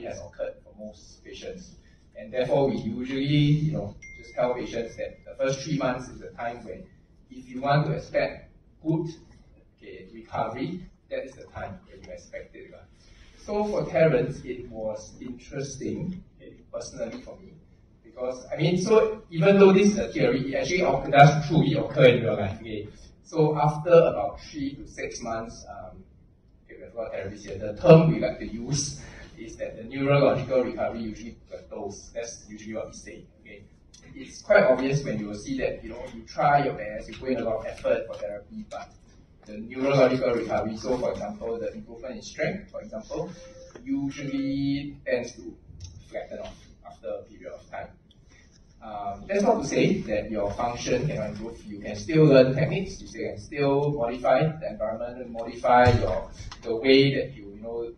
has occurred for most patients. And therefore, we usually, just tell patients that the first 3 months is the time when, if you want to expect good recovery, that is the time when you expect it. So for Terence, it was interesting, personally for me, because so even though this is a theory, it actually does truly occur in real life. So after about 3 to 6 months, the term we like to use is that the neurological recovery usually plateaus. That's usually what we say. It's quite obvious when you will see that you try your best, you put in a lot of effort for therapy, but the neurological recovery, so for example, the improvement in strength, for example, usually tends to flatten off after a period of time. That's not to say that your function cannot improve. You can still learn techniques, you can still modify the environment, modify the way that you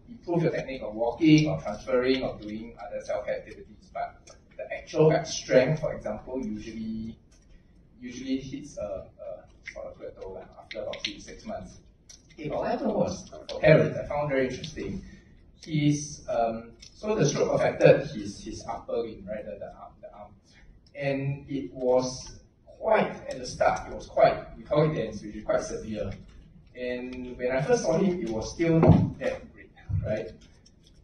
improve your technique of walking or transferring or doing other self-care activities. But the actual strength, for example, usually hits a sort of plateau after about 3 to 6 months. But what happened was, for Terence, I found very interesting. So the stroke affected his upper limb, right, the arm. And it was quite, at the start, we call it dance, which is quite severe. And when I first saw him, it was still not that great, right?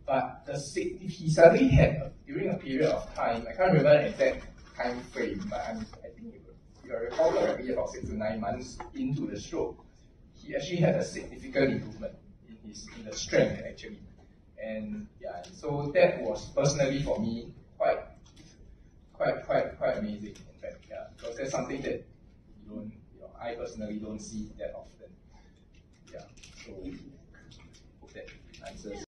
But he suddenly had, during a period of time, I can't remember the exact time frame, but I think if I recall correctly, about 6 to 9 months into the stroke, he actually had a significant improvement in the strength, actually. And yeah, so that was personally for me quite amazing, in fact, because that's something that I personally don't see that often. Yeah, so hope that answers.